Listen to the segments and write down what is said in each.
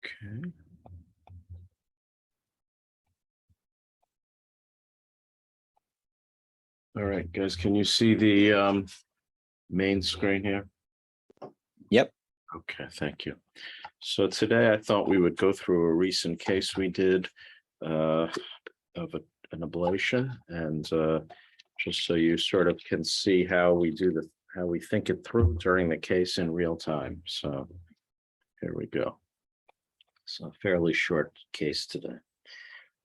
Okay. All right, guys, can you see the main screen here? Yep. Okay, thank you. So today I thought we would go through a recent case we did of an ablation, and just so you sort of can see how we do how we think it through during the case in real time. So here we go. So a fairly short case today.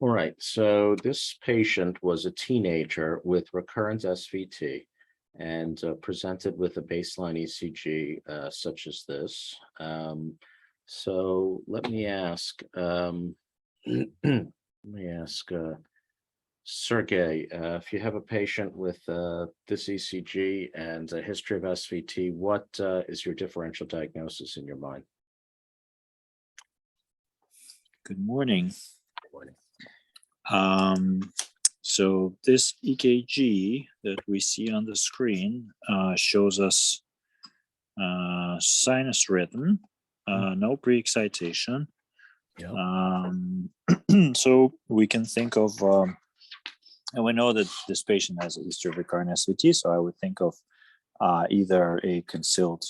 All right, so this patient was a teenager with recurrent SVT and presented with a baseline ECG such as this. So let me ask, Sergey, if you have a patient with this ECG and a history of SVT, what is your differential diagnosis in your mind? Good morning. Good morning. So this EKG that we see on the screen shows us sinus rhythm, no pre-excitation. Yeah. So we can think of, and we know that this patient has a history of recurrent SVT, so I would think of either a concealed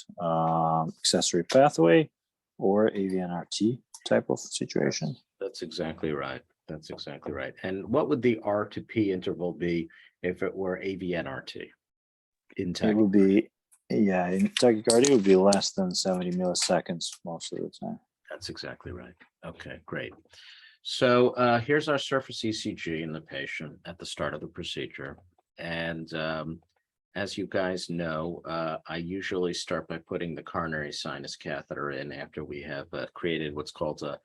accessory pathway or AVNRT type of situation. That's exactly right. That's exactly right. And what would the R to P interval be if it were AVNRT? It would be, yeah, in tachycardia, it would be less than 70 milliseconds most of the time. That's exactly right. Okay, great. So here's our surface ECG in the patient at the start of the procedure. And as you guys know, I usually start by putting the coronary sinus catheter in after we have created what's called a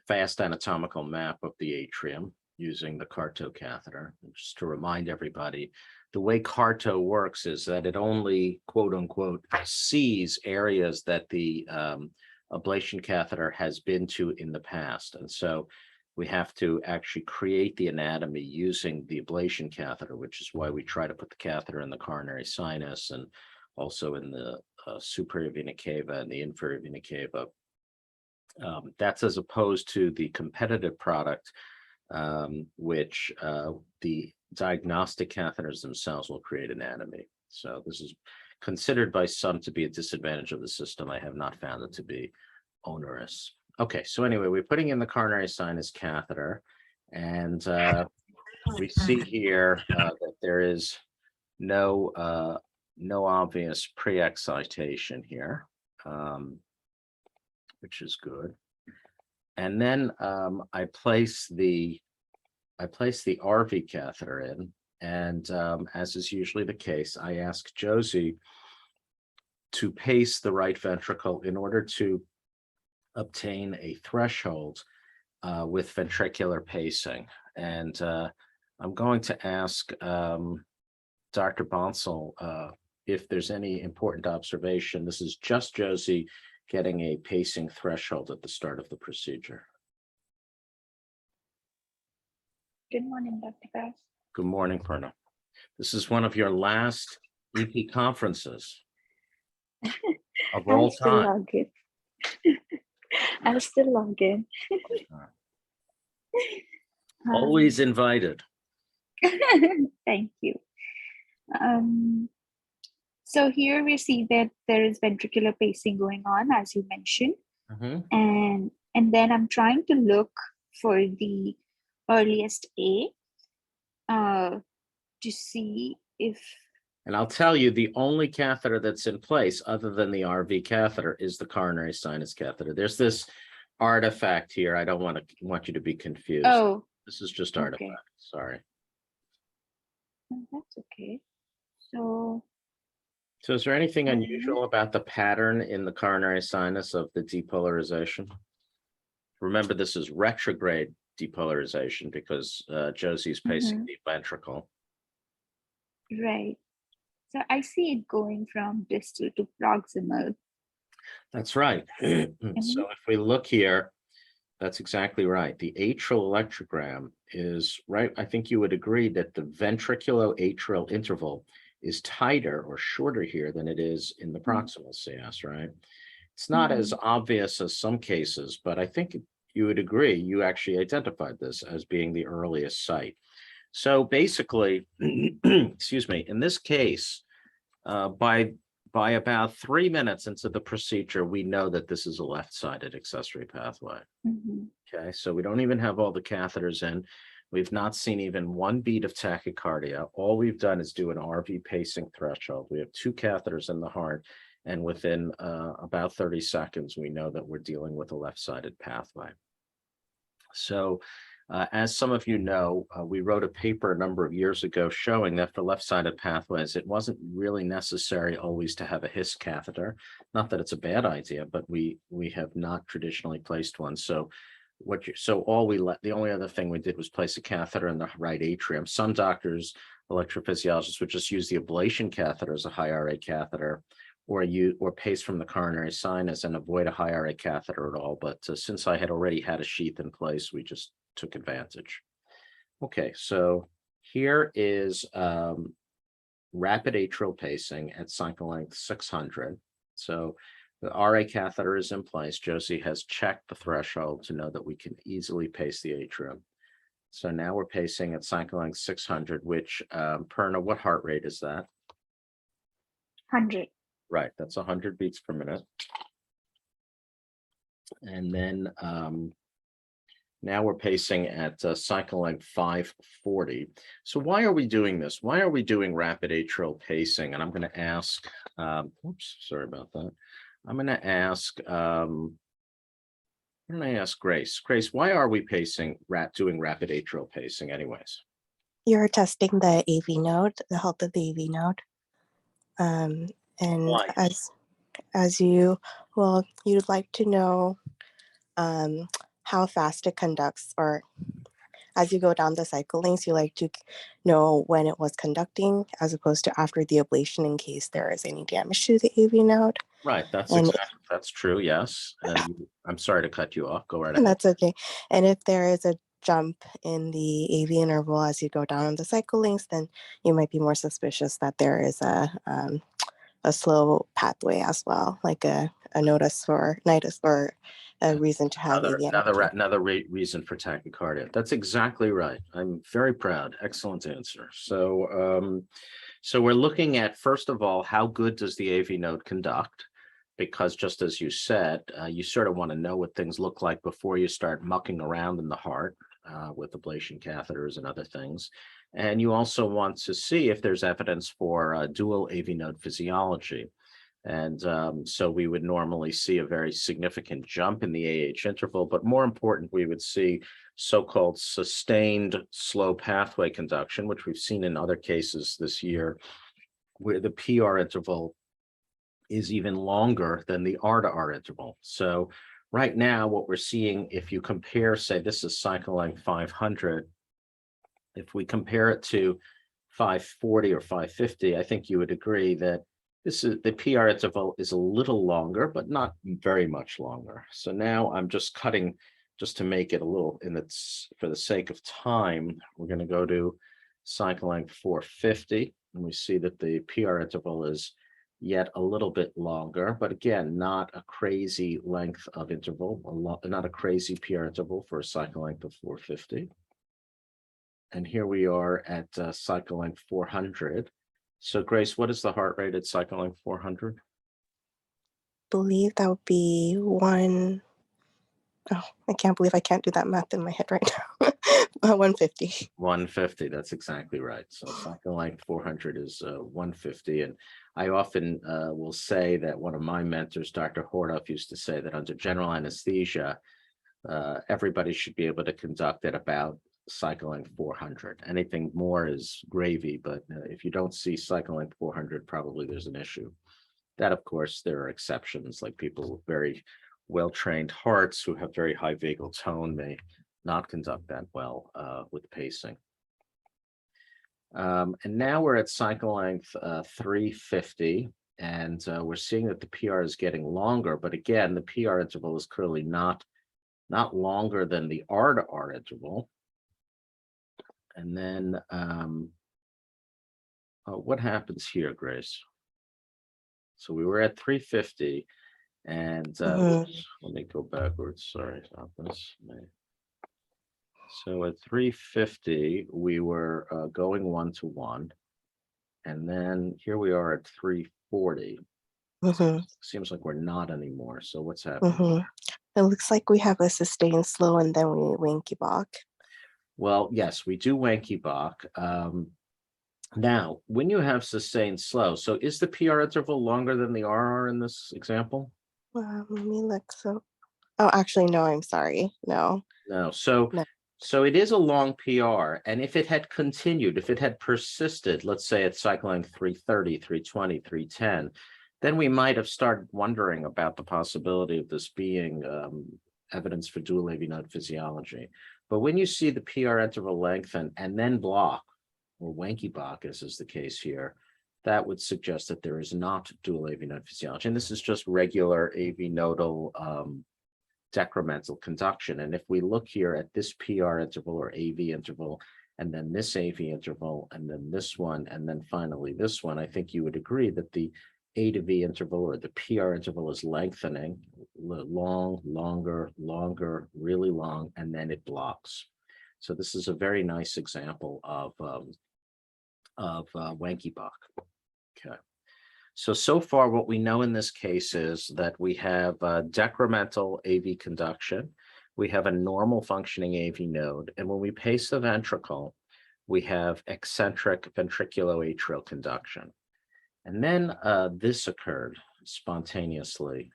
fast anatomical map of the atrium using the CARTO catheter. And just to remind everybody, the way CARTO works is that it only, quote unquote, sees areas that the ablation catheter has been to in the past. And so we have to actually create the anatomy using the ablation catheter, which is why we try to put the catheter in the coronary sinus and also in the superior vena cava and the inferior vena cava. That's as opposed to the competitive product, which the diagnostic catheters themselves will create anatomy. So this is considered by some to be a disadvantage of the system. I have not found it to be onerous. Okay, so anyway, we're putting in the coronary sinus catheter, and we see here that there is no obvious pre-excitation here. Which is good. And then I place the RV catheter in, and as is usually the case, I ask Josie to pace the right ventricle in order to obtain a threshold with ventricular pacing. And I'm going to ask Dr. Bonsall if there's any important observation. This is just Josie getting a pacing threshold at the start of the procedure. Good morning, Dr. Bass. Good morning, Perna. This is one of your last EP conferences of all time. I'll still log in. Always invited. Thank you. So here we see that there is ventricular pacing going on, as you mentioned. And then I'm trying to look for the earliest A to see if... And I'll tell you, the only catheter that's in place other than the RV catheter is the coronary sinus catheter. There's this artifact here. I don't want you to be confused. Oh, this is just artifact. Okay. Sorry. Oh, that's okay. So is there anything unusual about the pattern in the coronary sinus of the depolarization? Remember, this is retrograde depolarization because Josie's pacing the ventricle. Right. So I see it going from distal to proximal. That's right. So if we look here, that's exactly right. The atrial electrogram is right. I think you would agree that the ventriculo-atrial interval is tighter or shorter here than it is in the proximal CS, right? It's not as obvious as some cases, but I think you would agree, you actually identified this as being the earliest site. So basically, excuse me, in this case, by about 3 minutes into the procedure, we know that this is a left-sided accessory pathway. Mhm. Okay, so we don't even have all the catheters in. We've not seen even one beat of tachycardia. All we've done is do an RV pacing threshold. We have 2 catheters in the heart, and within about 30 seconds, we know that we're dealing with a left-sided pathway. So, as some of you know, we wrote a paper a number of years ago showing that for left-sided pathways, it wasn't really necessary always to have a His catheter. Not that it's a bad idea, but we have not traditionally placed one. So the only other thing we did was place a catheter in the right atrium. Some doctors, electrophysiologists, would just use the ablation catheter as a high RA catheter, or pace from the coronary sinus and avoid a high RA catheter at all. But since I had already had a sheath in place, we just took advantage. Okay, so here is rapid atrial pacing at cycle length 600. So the RA catheter is in place. Josie has checked the threshold to know that we can easily pace the atrium. So now we're pacing at cycle length 600, which, Perna, what heart rate is that? 100. Right, that's 100 beats per minute. And then now we're pacing at cycle length 540. So why are we doing this? Why are we doing rapid atrial pacing? And I'm going to ask, oops, sorry about that. I'm going to ask, Grace. Grace, why are we doing rapid atrial pacing anyways? You're testing the AV node, the health of the AV node. And Why? as you'd like to know how fast it conducts, or as you go down the cycle lengths, you like to know when it was conducting as opposed to after the ablation in case there is any damage to the AV node. Right, that's true, yes. And I'm sorry to cut you off. Go right ahead. That's okay. And if there is a jump in the AV interval as you go down the cycle lengths, then you might be more suspicious that there is a slow pathway as well, like a notice or nidus, or a reason to have another reason for tachycardia. That's exactly right. I'm very proud. Excellent answer. So we're looking at, first of all, how good does the AV node conduct? Because just as you said, you sort of want to know what things look like before you start mucking around in the heart with ablation catheters and other things. And you also want to see if there's evidence for dual AV node physiology. And so we would normally see a very significant jump in the AH interval, but more important, we would see so-called sustained slow pathway conduction, which we've seen in other cases this year, where the PR interval is even longer than the R to R interval. So right now, what we're seeing, if you compare, say, this is cycle length 500, if we compare it to 540 or 550, I think you would agree that the PR interval is a little longer, but not very much longer. So now I'm just cutting, just to make it a little, for the sake of time, we're going to go to cycle length 450, and we see that the PR interval is yet a little bit longer, but again, not a crazy length of interval, not a crazy PR interval for a cycle length of 450. And here we are at cycle length 400. So Grace, what is the heart rate at cycle length 400? Believe that would be one. Oh, I can't believe I can't do that math in my head right now. 150. 150, that's exactly right. So cycle length 400 is 150. And I often will say that one of my mentors, Dr. Hordoff, used to say that under general anesthesia, everybody should be able to conduct at about cycle length 400. Anything more is gravy, but if you don't see cycle length 400, probably there's an issue. That, of course, there are exceptions, like people with very well-trained hearts who have very high vagal tone may not conduct that well with pacing. And now we're at cycle length 350, and we're seeing that the PR is getting longer, but again, the PR interval is clearly not longer than the R to R interval. And then what happens here, Grace? So we were at 350, And Mhm. oops, let me go backwards. Sorry about this. So at 350, we were going 1-to-1. And then here we are at 340. Mhm. Seems like we're not anymore. So what's happening? Mhm. It looks like we have a sustained slow and then we winky Bach. Well, yes, we do wanky Bach. Now, when you have sustained slow, so is the PR interval longer than the RR in this example? Let me look. So, oh, actually, no, I'm sorry. No, No. So no. it is a long PR. And if it had continued, if it had persisted, let's say at cycle length 330, 320, 310, then we might have started wondering about the possibility of this being evidence for dual AV node physiology. But when you see the PR interval lengthen and then block, or wanky Bach, as is the case here, that would suggest that there is not dual AV node physiology. And this is just regular AV nodal decremental conduction. And if we look here at this PR interval or AV interval, and then this AV interval, and then this one, and then finally this one, I think you would agree that the A to V interval or the PR interval is lengthening, long, longer, longer, really long, and then it blocks. So this is a very nice example of wanky Bach. Okay. So far, what we know in this case is that we have decremental AV conduction. We have a normal functioning AV node. And when we pace the ventricle, we have eccentric ventriculoatrial conduction. And then this occurred spontaneously.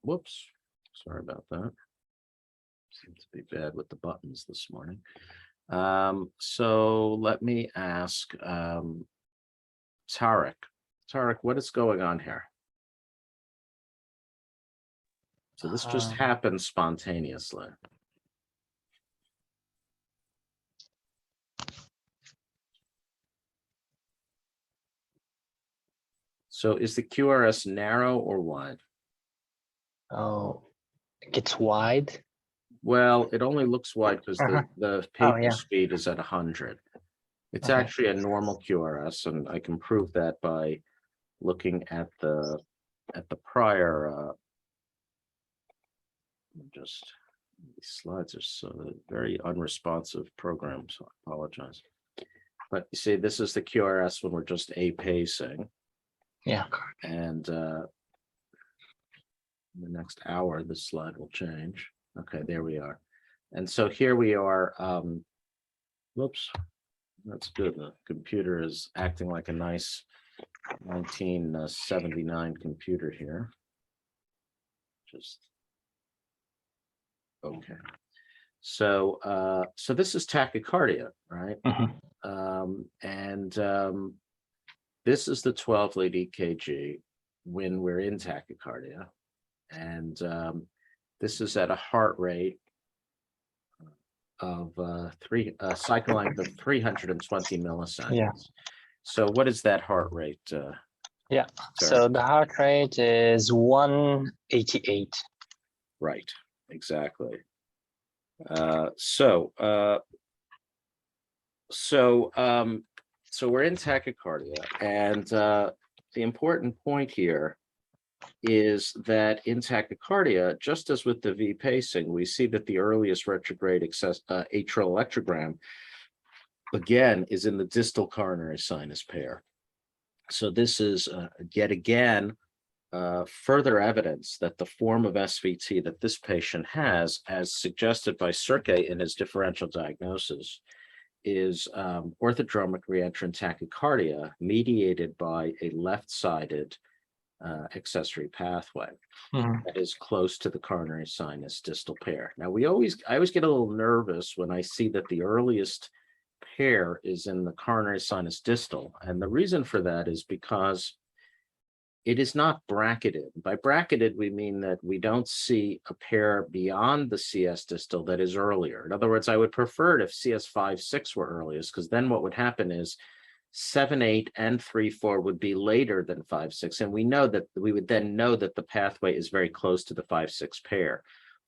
Whoops, sorry about that. Seems to be bad with the buttons this morning. So let me ask Tarek. Tarek, what is going on here? So this just happened spontaneously. So is the QRS narrow or wide? Oh, it gets wide. Well, it only looks wide because the paper yeah. speed is at 100. It's Okay. actually a normal QRS, and I can prove that by looking at the prior. Just these slides are so very unresponsive program, so I apologize. But you see, this is the QRS when we're just A pacing. Yeah. And in the next hour, this slide will change. Okay, there we are. And so here we are. Whoops, that's good. The computer is acting like a nice 1979 computer here. Just okay. So this is tachycardia, right? This is the 12 lead EKG when we're in tachycardia. And this is at a heart rate of cycle length of 320 milliseconds. Yeah. So what is that heart rate? Yeah. Sorry. So the heart rate is 188. Right, exactly. So we're in tachycardia, and the important point here is that in tachycardia, just as with the V pacing, we see that the earliest retrograde atrial electrogram, again, is in the distal coronary sinus pair. So this is yet again further evidence that the form of SVT that this patient has, as suggested by Sergey in his differential diagnosis, is orthodromic reentrant tachycardia mediated by a left-sided accessory pathway that is close to the coronary sinus distal pair. Now, I always get a little nervous when I see that the earliest pair is in the coronary sinus distal, and the reason for that is because it is not bracketed. By bracketed, we mean that we don't see a pair beyond the CS distal that is earlier. In other words, I would prefer it if CS5-6 were earliest, because then what would happen is 7-8 and 3-4 would be later than 5-6, and we would then know that the pathway is very close to the 5-6 pair.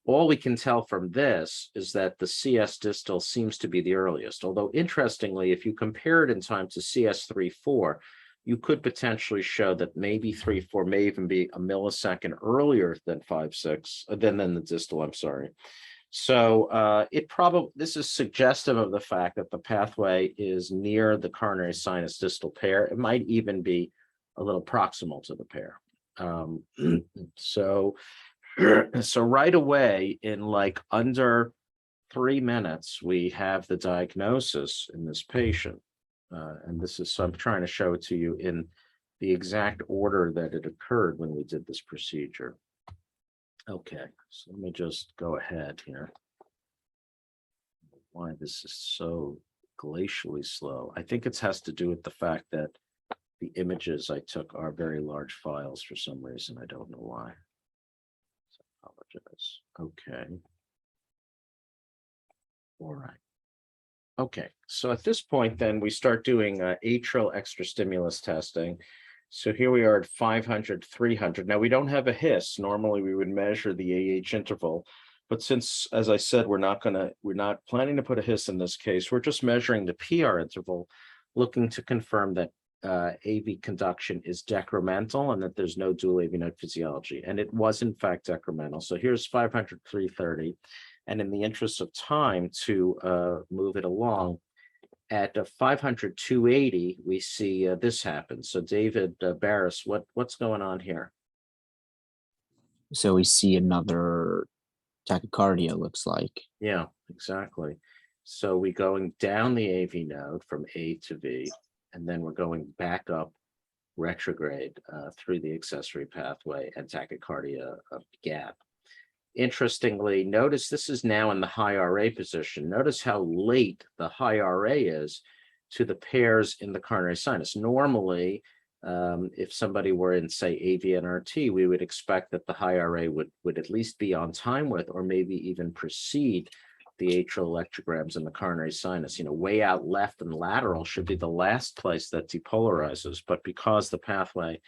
All we can tell from this is that the CS distal seems to be the earliest, although interestingly, if you compare it in time to CS3-4, you could potentially show that maybe 3-4 may even be a millisecond earlier than 5-6, than the distal, I'm sorry. So this is suggestive of the fact that the pathway is near the coronary sinus distal pair. It might even be a little proximal to the pair. So right away, in like under 3 minutes, we have the diagnosis in this patient. And this is, so I'm trying to show it to you in the exact order that it occurred when we did this procedure. Okay, so let me just go ahead here. Why this is so glacially slow. I think it has to do with the fact that the images I took are very large files for some reason. I don't know why. So I apologize. Okay. All right. Okay, so at this point, then we start doing atrial extra stimulus testing. So here we are at 500, 300. Now we don't have a HIS. Normally we would measure the AH interval, but since, as I said, we're not planning to put a HIS in this case. We're just measuring the PR interval, looking to confirm that AV conduction is decremental and that there's no dual AV node physiology. And it was in fact decremental. So here's 500, 330. And in the interest of time to move it along, at 500, 280, we see this happen. So David Barris, what's going on here? So we see another tachycardia, looks like. Yeah, exactly. So we're going down the AV node from A to V, and then we're going back up retrograde through the accessory pathway and tachycardia gap. Interestingly, notice this is now in the high RA position. Notice how late the high RA is to the pairs in the coronary sinus. Normally, if somebody were in, say, AVNRT, we would expect that the high RA would at least be on time with, or maybe even precede the atrial electrograms in the coronary sinus. You know, way out left and lateral should be the last place that depolarizes, but because the pathway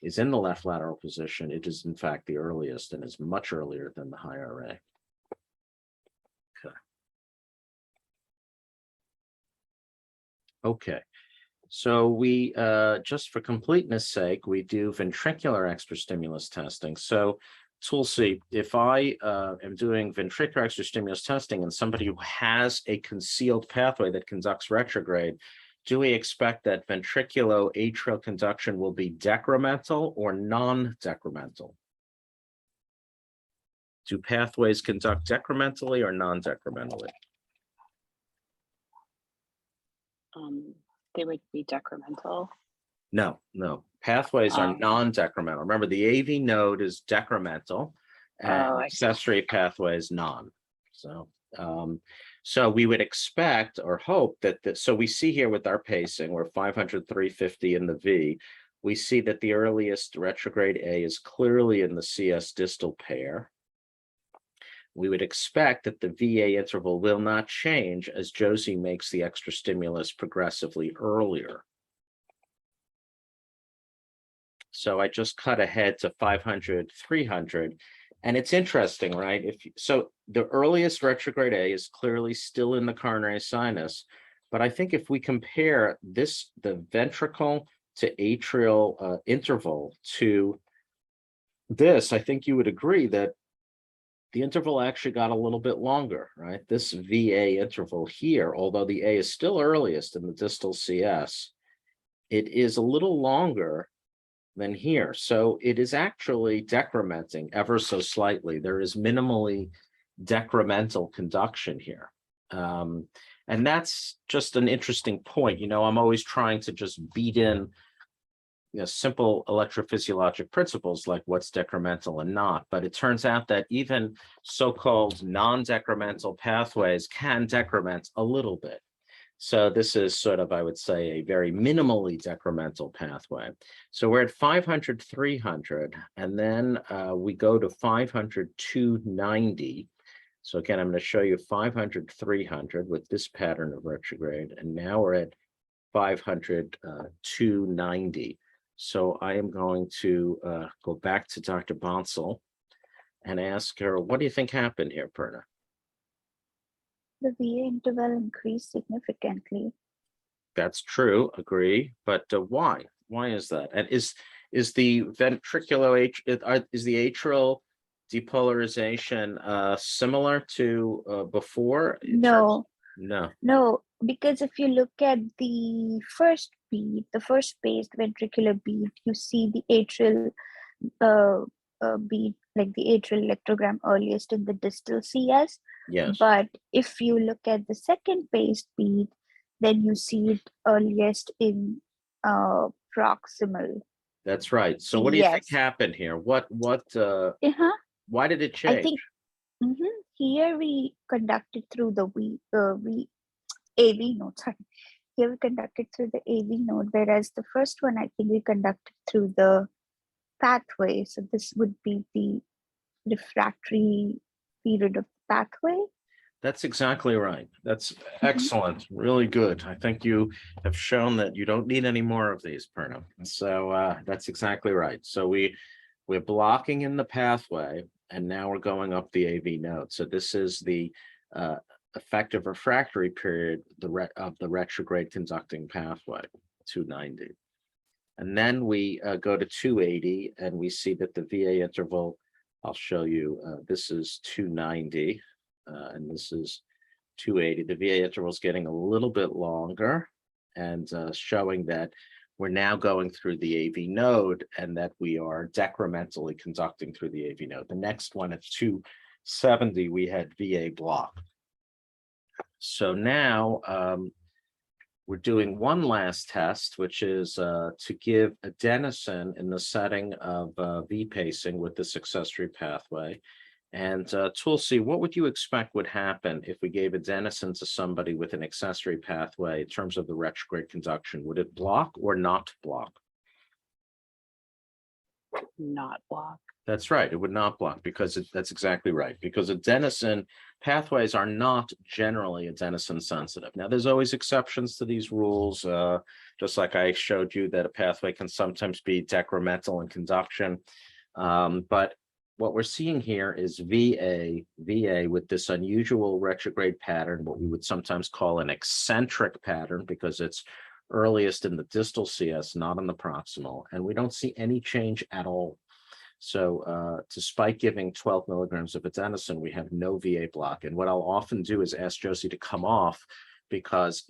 is in the left lateral position, it is in fact the earliest and is much earlier than the high RA. Okay, so we, just for completeness sake, we do ventricular extra stimulus testing. So Tulsi, if I am doing ventricular extra stimulus testing and somebody who has a concealed pathway that conducts retrograde, do we expect that ventriculo-atrial conduction will be decremental or non-decremental? Do pathways conduct decrementally or non-decrementally? They would be decremental. No. Pathways are non-decremental. Remember, the AV node is decremental and accessory pathway is non. So we would expect or hope that, so we see here with our pacing, we're 500, 350 in the V. We see that the earliest retrograde A is clearly in the CS distal pair. We would expect that the VA interval will not change as Josie makes the extra stimulus progressively earlier. So I just cut ahead to 500, 300. And it's interesting, right? So the earliest retrograde A is clearly still in the coronary sinus, but I think if we compare this, the ventricle to atrial interval to this, I think you would agree that the interval actually got a little bit longer, right? This VA interval here, although the A is still earliest in the distal CS, it is a little longer than here. So it is actually decrementing ever so slightly. There is minimally decremental conduction here. And that's just an interesting point. You know, I'm always trying to just beat in, you know, simple electrophysiologic principles like what's decremental and not. But it turns out that even so-called non-decremental pathways can decrement a little bit. So this is sort of, I would say, a very minimally decremental pathway. So we're at 500, 300, and then we go to 500, 290. So again, I'm going to show you 500, 300 with this pattern of retrograde, and now we're at 500, 290. So I am going to go back to Dr. Bonsall and ask her, what do you think happened here, Perna? The VA interval increased significantly. That's true, agree, but why? Why is that? And is the is the atrial depolarization similar to before? No, No. no, because if you look at the first beat, the first spaced ventricular beat, you see the atrial beat, like the atrial electrogram earliest in the distal CS. Yes. But if you look at the second spaced beat, then you see it earliest in proximal. That's right. So what do you think Yes. happened here? Uh-huh. Why did it I change? think here we conducted through the AV node. Sorry. Here we conducted through the AV node, whereas the first one I think we conducted through the pathway. So this would be the refractory period of the pathway. That's exactly right. That's excellent. Really good. I think you have shown that you don't need any more of these, Perna. So that's exactly right. So we're blocking in the pathway, and now we're going up the AV node. So this is the effective refractory period of the retrograde conducting pathway, 290. And then we go to 280, and we see that the VA interval, I'll show you, this is 290. And this is 280. The VA interval is getting a little bit longer, and showing that we're now going through the AV node and that we are decrementally conducting through the AV node. The next one at 270, we had VA block. So now we're doing one last test, which is to give adenosine in the setting of V pacing with this accessory pathway. And Tulsi, what would you expect would happen if we gave adenosine to somebody with an accessory pathway in terms of the retrograde conduction? Would it block or not block? Not block. That's right. It would not block, because that's exactly right. Because adenosine pathways are not generally adenosine sensitive. Now, there's always exceptions to these rules, just like I showed you that a pathway can sometimes be decremental in conduction. But what we're seeing here is VA with this unusual retrograde pattern, what we would sometimes call an eccentric pattern, because it's earliest in the distal CS, not in the proximal, and we don't see any change at all. So despite giving 12 milligrams of adenosine, we have no VA block. And what I'll often do is ask Josie to come off, because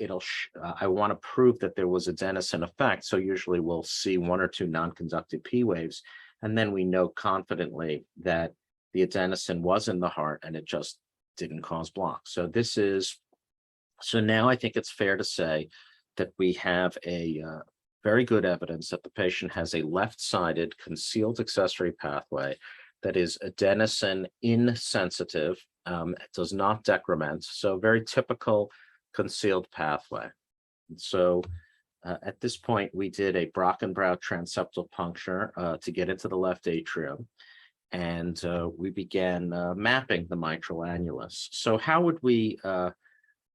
I want to prove that there was adenosine effect. So usually we'll see one or two non-conductive P waves, and then we know confidently that the adenosine was in the heart and it just didn't cause block. So now I think it's fair to say that we have a very good evidence that the patient has a left-sided concealed accessory pathway that is adenosine insensitive, does not decrement. So very typical concealed pathway. So at this point, we did a Brockenbrough transseptal puncture to get into the left atrium, and we began mapping the mitral annulus. So how would we,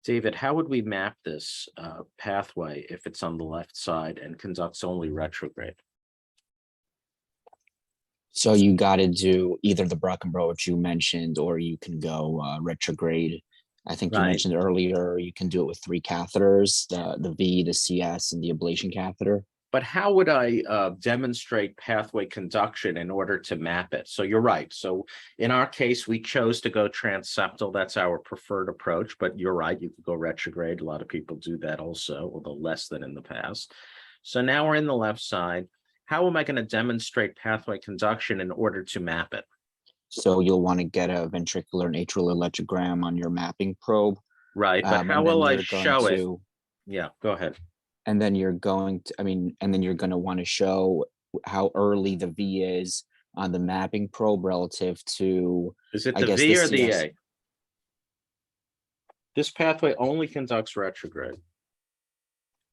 David, how would we map this pathway if it's on the left side and conducts only retrograde? So you got to do either the Brockenbrough, which you mentioned, or you can go retrograde. I think you Right. mentioned earlier, you can do it with 3 catheters, the V, the CS, and the ablation catheter. But how would I demonstrate pathway conduction in order to map it? So you're right. So in our case, we chose to go transseptal. That's our preferred approach, but you're right. You could go retrograde. A lot of people do that also, although less than in the past. So now we're in the left side. How am I going to demonstrate pathway conduction in order to map it? So you'll want to get a ventricular and atrial electrogram on your mapping probe. Right, but how and then will I you're going show it? to- Yeah, go ahead. And then you're going to, and then you're going to want to show how early the V is on the mapping probe relative to, Is it I the guess, V the or the CS. A? This pathway only conducts retrograde.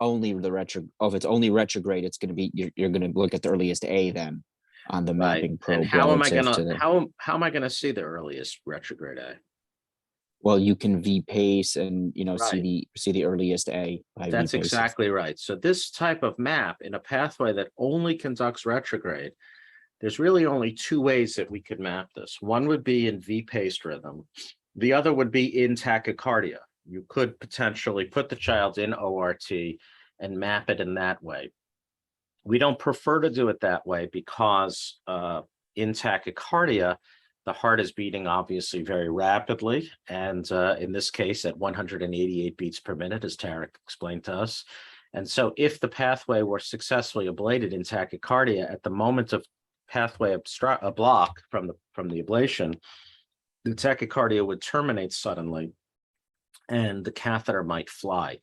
only the retro. Oh, if it's only retrograde, it's going to be, you're going to look at the earliest A then on the Right. mapping probe. And how am I relative to gonna the- how am I gonna see the earliest retrograde A? Well, you can V pace and, Right. see the earliest A by That's V pace. exactly right. So this type of map in a pathway that only conducts retrograde, there's really only 2 ways that we could map this. One would be in V-paced rhythm. The other would be in tachycardia. You could potentially put the child in ORT and map it in that way. We don't prefer to do it that way because in tachycardia, the heart is beating obviously very rapidly. And in this case, at 188 beats per minute, as Tarek explained to us. And so if the pathway were successfully ablated in tachycardia at the moment of pathway a block from the ablation, the tachycardia would terminate suddenly and the catheter might fly,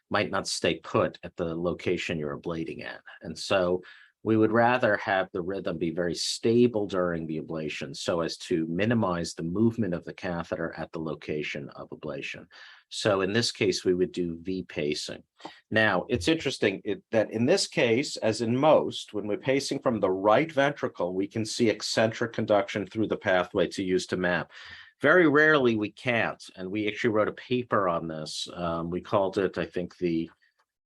might not stay put at the location you're ablating at. And so we would rather have the rhythm be very stable during the ablation so as to minimize the movement of the catheter at the location of ablation. So in this case, we would do V pacing. Now, it's interesting that in this case, as in most, when we're pacing from the right ventricle, we can see eccentric conduction through the pathway to use to map. Very rarely we can't, and we actually wrote a paper on this. We called it, I think, the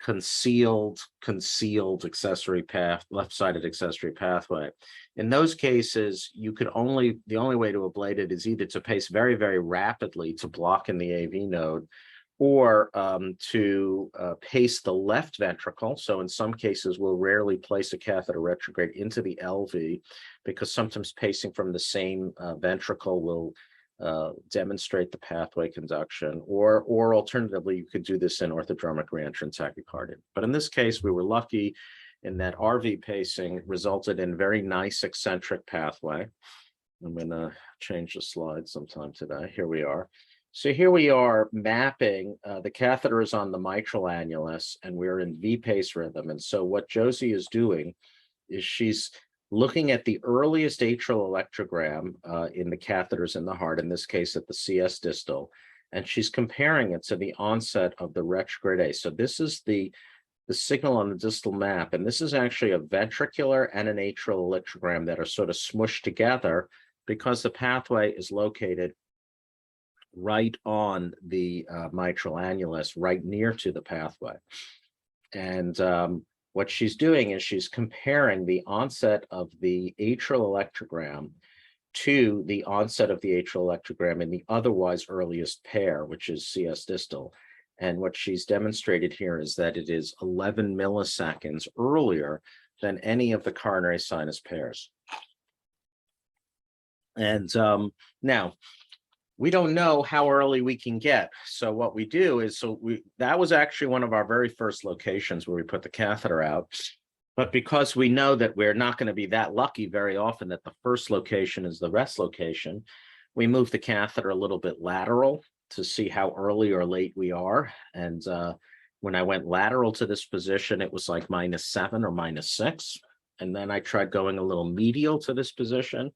concealed accessory path, left-sided accessory pathway. In those cases, the only way to ablate it is either to pace very, very rapidly to block in the AV node, or to pace the left ventricle. So in some cases, we'll rarely place a catheter retrograde into the LV because sometimes pacing from the same ventricle will demonstrate the pathway conduction, or alternatively, you could do this in orthodromic reentrant tachycardia. But in this case, we were lucky in that RV pacing resulted in very nice eccentric pathway. I'm going to change the slide sometime today. Here we are. So here we are mapping, the catheter is on the mitral annulus and we're in V pace rhythm. And so what Josie is doing is she's looking at the earliest atrial electrogram in the catheters in the heart, in this case at the CS distal, and she's comparing it to the onset of the retrograde A. So this is the signal on the distal map, and this is actually a ventricular and an atrial electrogram that are sort of smushed together because the pathway is located right on the mitral annulus, right near to the pathway. And what she's doing is she's comparing the onset of the atrial electrogram to the onset of the atrial electrogram in the otherwise earliest pair, which is CS distal. And what she's demonstrated here is that it is 11 milliseconds earlier than any of the coronary sinus pairs. And now, we don't know how early we can get. So what we do is, that was actually one of our very first locations where we put the catheter out. But because we know that we're not going to be that lucky very often that the first location is the rest location, we move the catheter a little bit lateral to see how early or late we are. And when I went lateral to this position, it was like -7 or -6. And then I tried going a little medial to this position,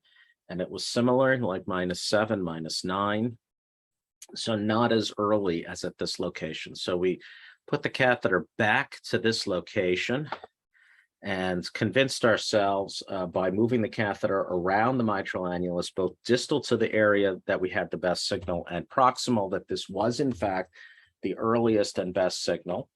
and it was similar, like -7, -9. So not as early as at this location. So we put the catheter back to this location and convinced ourselves by moving the catheter around the mitral annulus, both distal to the area that we had the best signal and proximal, that this was in fact the earliest and best signal.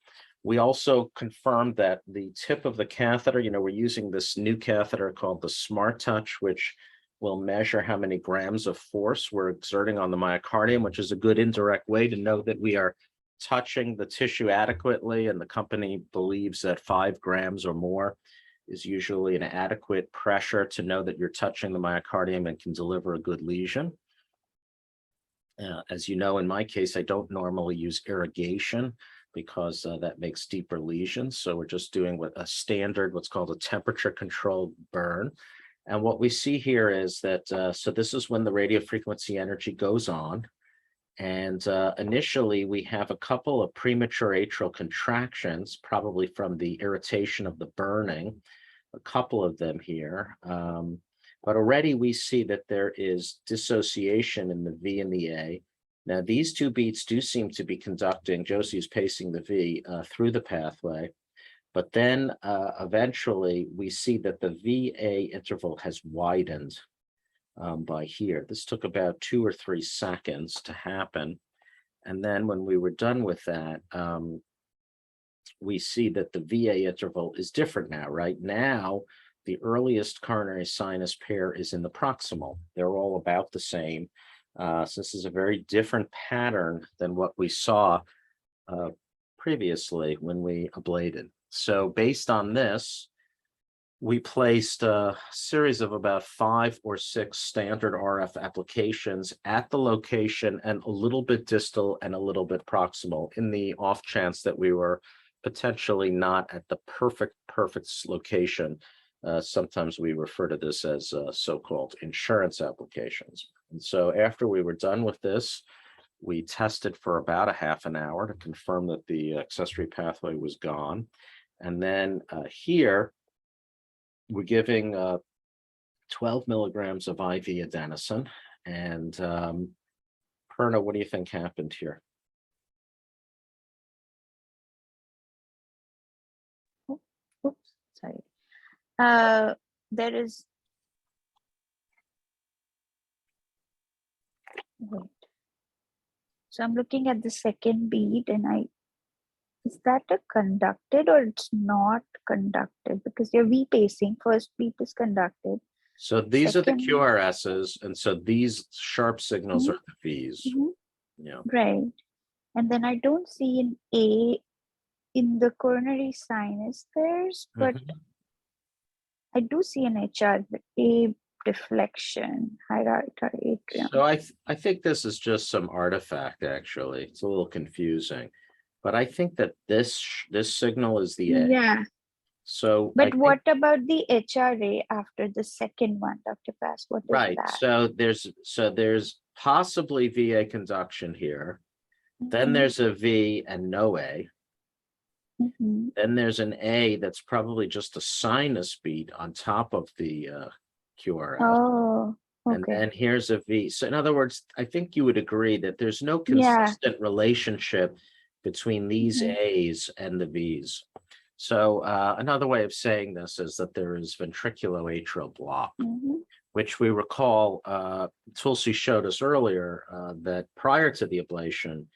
We also confirmed that the tip of the catheter, we're using this new catheter called the Smart Touch, which will measure how many grams of force we're exerting on the myocardium, which is a good indirect way to know that we are touching the tissue adequately. And the company believes that 5 grams or more is usually an adequate pressure to know that you're touching the myocardium and can deliver a good lesion. As you know, in my case, I don't normally use irrigation because that makes deeper lesions. So we're just doing a standard, what's called a temperature controlled burn. And what we see here is that, so this is when the radiofrequency energy goes on. And initially, we have a couple of premature atrial contractions, probably from the irritation of the burning, a couple of them here. But already we see that there is dissociation in the V and the A. Now, these two beats do seem to be conducting, Josie's pacing the V through the pathway. But then eventually we see that the VA interval has widened by here. This took about 2 or 3 seconds to happen. And then when we were done with that, we see that the VA interval is different now, right? Now, the earliest coronary sinus pair is in the proximal. They're all about the same. So this is a very different pattern than what we saw previously when we ablated. So based on this, we placed a series of about 5 or 6 standard RF applications at the location and a little bit distal and a little bit proximal in the off chance that we were potentially not at the perfect location. Sometimes we refer to this as so-called insurance applications. And so after we were done with this, we tested for about a half an hour to confirm that the accessory pathway was gone. And then here, we're giving 12 milligrams of IV adenosine. And Perna, what do you think happened here? Oops, sorry. There is. Wait. So I'm looking at the second beat, and is that a conducted or it's not conducted? Because you're V-pacing, first beat is conducted. So these are the Second- QRSs, and so these sharp signals are the Vs. Mhm. Yeah. Right. And then I don't see an A in the coronary sinus pairs, but I do see an A deflection, hierarchical atrium. So I think this is just some artifact, actually. It's a little confusing. But I think that this signal is the A. Yeah. So I But think- what about the HRA after the second one, Dr. Pass? What is right. that? So there's possibly VA conduction here. Then Mhm. there's a V and no A. Mhm. Then there's an A that's probably just a sinus beat on top of the QRS. Oh, And okay. then here's a V. So in other words, I think you would agree that there's no Yeah. consistent relationship between these Mhm. A's and the V's. So another way of saying this is that there is ventriculoatrial block, Mhm. which we recall Tulsi showed us earlier that prior to the ablation,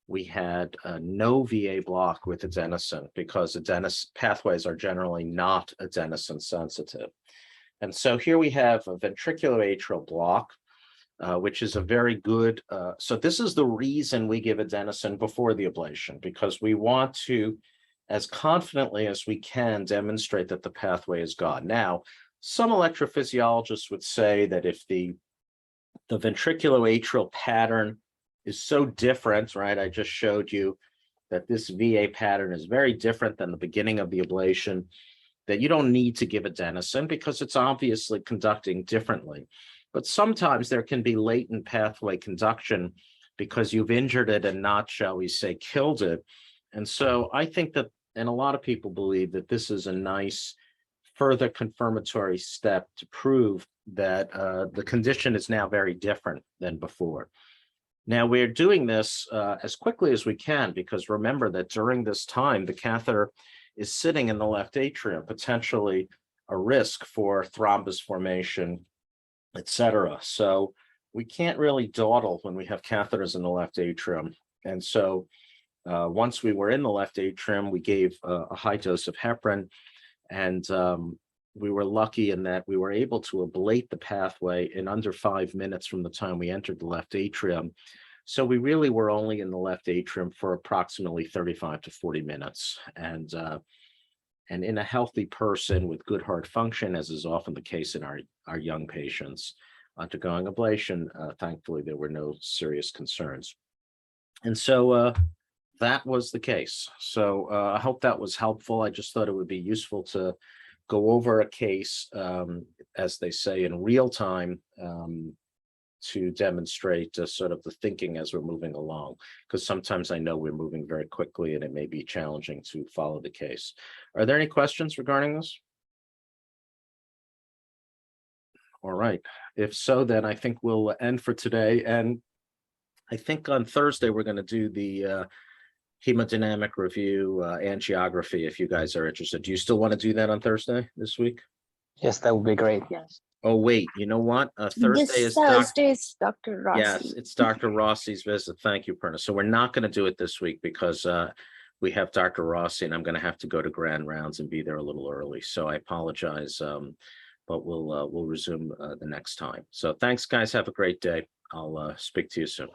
we had no VA block with adenosine because adenosine pathways are generally not adenosine sensitive. And so here we have a ventriculoatrial block, which is a very good, so this is the reason we give adenosine before the ablation, because we want to, as confidently as we can, demonstrate that the pathway is gone. Now, some electrophysiologists would say that if the ventriculoatrial pattern is so different, right? I just showed you that this VA pattern is very different than the beginning of the ablation, that you don't need to give adenosine because it's obviously conducting differently. But sometimes there can be latent pathway conduction because you've injured it and not, shall we say, killed it. And so I think that, and a lot of people believe that this is a nice further confirmatory step to prove that the condition is now very different than before. Now we're doing this as quickly as we can, because remember that during this time, the catheter is sitting in the left atrium, potentially a risk for thrombus formation, et cetera. So we can't really dawdle when we have catheters in the left atrium. And so once we were in the left atrium, we gave a high dose of heparin, and we were lucky in that we were able to ablate the pathway in under 5 minutes from the time we entered the left atrium. So we really were only in the left atrium for approximately 35 to 40 minutes. And in a healthy person with good heart function, as is often the case in our young patients undergoing ablation, thankfully, there were no serious concerns. And so that was the case. So I hope that was helpful. I just thought it would be useful to go over a case, as they say, in real time, to demonstrate sort of the thinking as we're moving along, because sometimes I know we're moving very quickly and it may be challenging to follow the case. Are there any questions regarding this? All right. If so, then I think we'll end for today. And I think on Thursday, we're going to do the hemodynamic review angiography, if you guys are interested. Do you still want to do that on Thursday this week? Yes, that would be great. Yes. Oh, wait, you know what? Thursday This is Thursday is Dr. Rossi. Yes, it's Dr. Rossi's visit. Thank you, Perna. So we're not going to do it this week because we have Dr. Rossi, and I'm going to have to go to Grand Rounds and be there a little early. So I apologize, but we'll resume the next time. So thanks, guys. Have a great day. I'll speak to you soon.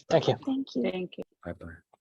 Thank you. Thank you. Thank you. Bye-bye.